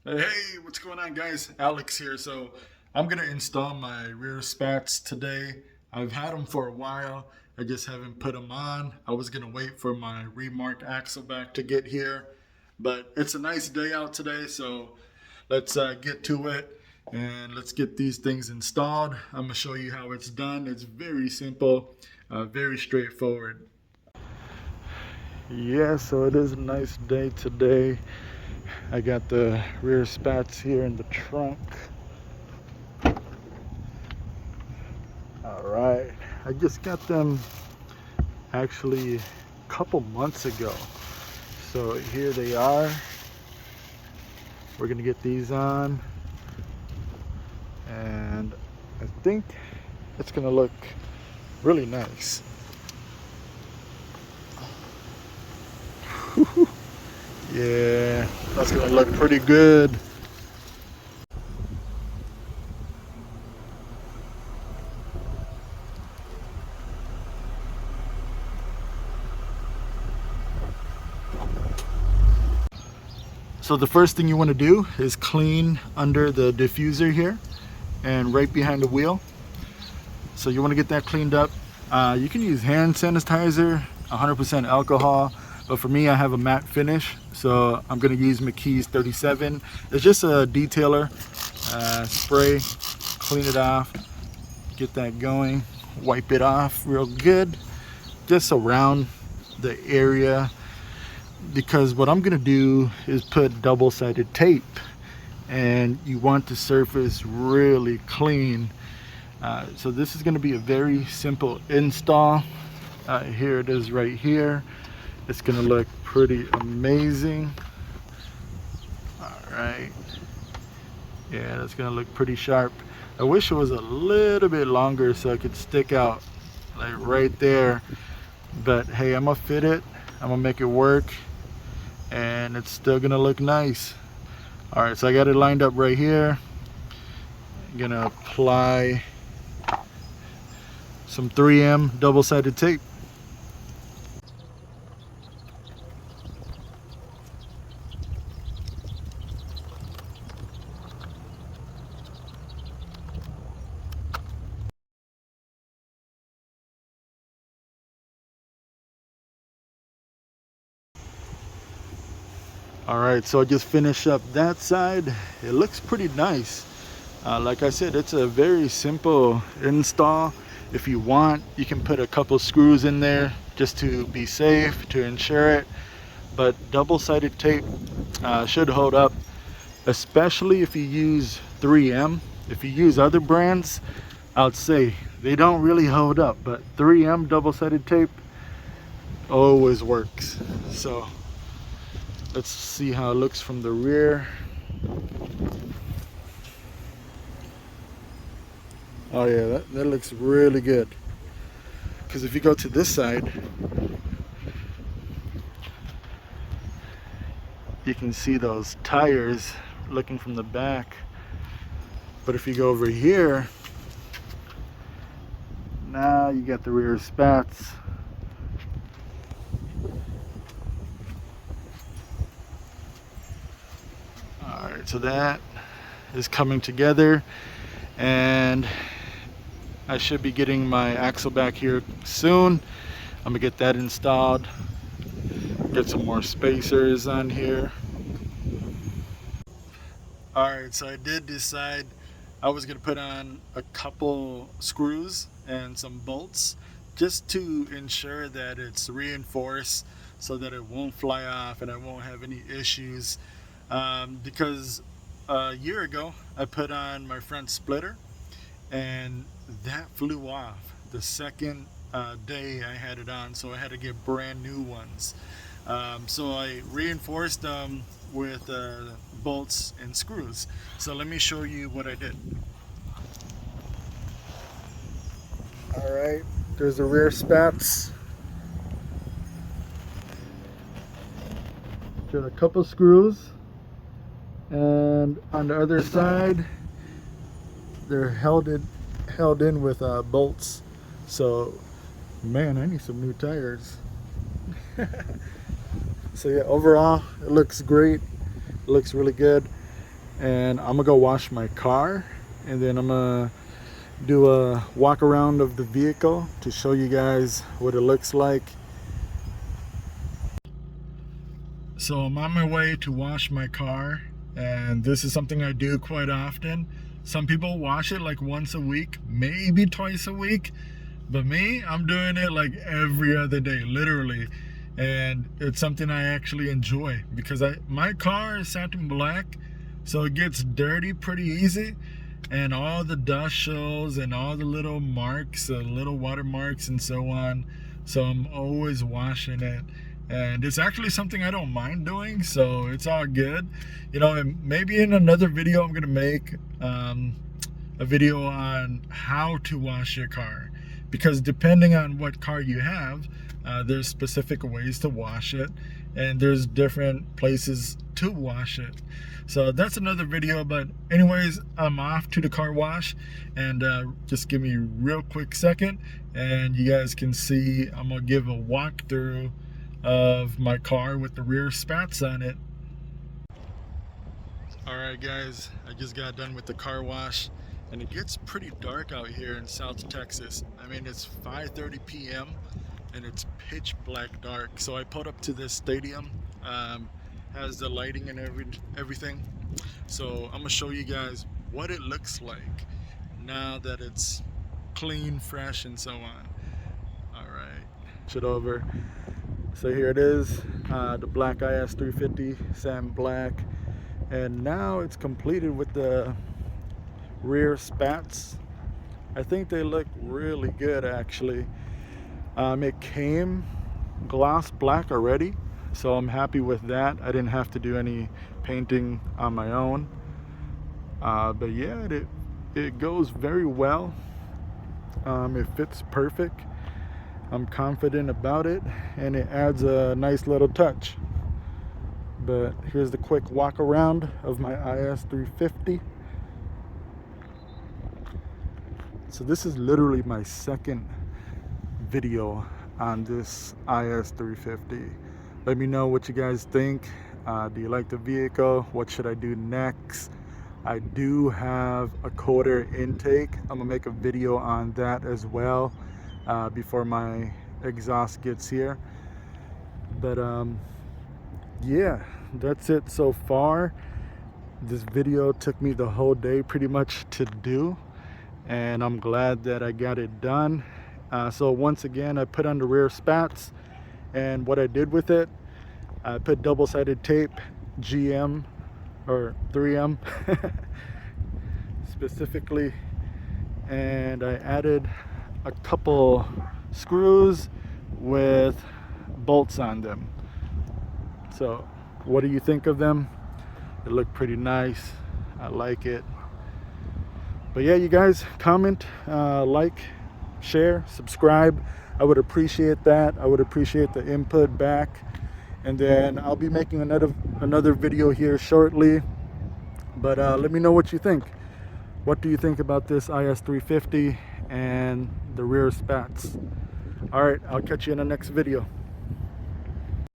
Hey, what's going on, guys? Alex here. So, I'm gonna install my rear spats today. I've had them for a while. I just haven't put them on. I was gonna wait for my remarked axle back to get here, but it's a nice day out today, so let's get to it and let's get these things installed. I'm gonna show you how it's done. It's very simple, very straightforward. Yeah, so it is a nice day today. I got the rear spats here in the trunk. All right, I just got them actually a couple months ago. So here they are. We're gonna get these on, and I think it's gonna look really nice. Yeah, that's gonna look pretty good. So the first thing you want to do is clean under the diffuser here and right behind the wheel. So you want to get that cleaned up. You can use hand sanitizer, 100% alcohol, but for me I have a matte finish, so I'm going to use McKee's 37. It's just a detailer spray. Clean it off, get that going, wipe it off real good, just around the area, because what I'm going to do is put double-sided tape, and you want the surface really clean. So this is going to be a very simple install. Here it is right here. It's going to look pretty amazing. All right. Yeah, that's going to look pretty sharp. I wish it was a little bit longer so I could stick out like right there. But hey, I'm going to fit it. I'm going to make it work. And it's still going to look nice. All right, so I got it lined up right here. I'm going to apply some 3M double-sided tape. All right, so I just finished up that side. It looks pretty nice. Like I said, it's a very simple install. If you want, you can put a couple screws in there just to be safe, to ensure it. But double-sided tape should hold up, especially if you use 3M. If you use other brands, I would say they don't really hold up, but 3M double-sided tape always works. So let's see how it looks from the rear. Oh yeah, that looks really good. Because if you go to this side, you can see those tires looking from the back. But if you go over here, now you got the rear spats. Alright, so that is coming together, and I should be getting my axle back here soon. I'm gonna get that installed, get some more spacers on here. Alright, so I did decide I was gonna put on a couple screws and some bolts just to ensure that it's reinforced so that it won't fly off and I won't have any issues. Because a year ago I put on my front splitter and that flew off the second day I had it on, so I had to get brand new ones. So I reinforced them with bolts and screws. So let me show you what I did. All right, there's the rear spats. Did a couple screws, and on the other side they're held in with bolts. So man, I need some new tires. So yeah, overall it looks great. It looks really good. and I'm gonna go wash my car, and then I'm gonna do a walk around of the vehicle to show you guys what it looks like. So I'm on my way to wash my car, and this is something I do quite often. Some people wash it like once a week, maybe twice a week, but me, I'm doing it like every other day, literally. And it's something I actually enjoy because my car is satin black, so it gets dirty pretty easy, and all the dust shows and all the little marks, little water marks and so on. So I'm always washing it, and it's actually something I don't mind doing, so it's all good. You know, and maybe in another video I'm gonna make a video on how to wash your car, because depending on what car you have, there's specific ways to wash it, and there's different places to wash it. So that's another video. But anyways, I'm off to the car wash, and just give me a real quick second and you guys can see. I'm gonna give a walkthrough of my car with the rear spats on it. Alright guys, I just got done with the car wash, and it gets pretty dark out here in South Texas. I mean, it's 5:30 p.m. and it's pitch black dark. So I pulled up to this stadium, has the lighting and everything. So I'm gonna show you guys what it looks like now that it's clean, fresh, and so on. Alright, shit over. So here it is, the black IS350, satin black. And now it's completed with the rear spats. I think they look really good actually. It came gloss black already, so I'm happy with that. I didn't have to do any painting on my own. But yeah, it goes very well. It fits perfect. I'm confident about it, and it adds a nice little touch. But here's the quick walk around of my IS350. So this is literally my second video on this IS350. Let me know what you guys think. Do you like the vehicle? What should I do next? I do have a quarter intake. I'm gonna make a video on that as well before my exhaust gets here. But yeah, that's it so far. This video took me the whole day pretty much to do, and I'm glad that I got it done. So once again, I put on the rear spats, and what I did with it, I put double-sided tape, GM or 3M specifically, and I added a couple screws with bolts on them. So what do you think of them? They look pretty nice. I like it. But yeah, you guys, comment, like, share, subscribe. I would appreciate that. I would appreciate the input back. And then I'll be making another video here shortly. But let me know what you think. What do you think about this IS350 and the rear spats? All right, I'll catch you in the next video.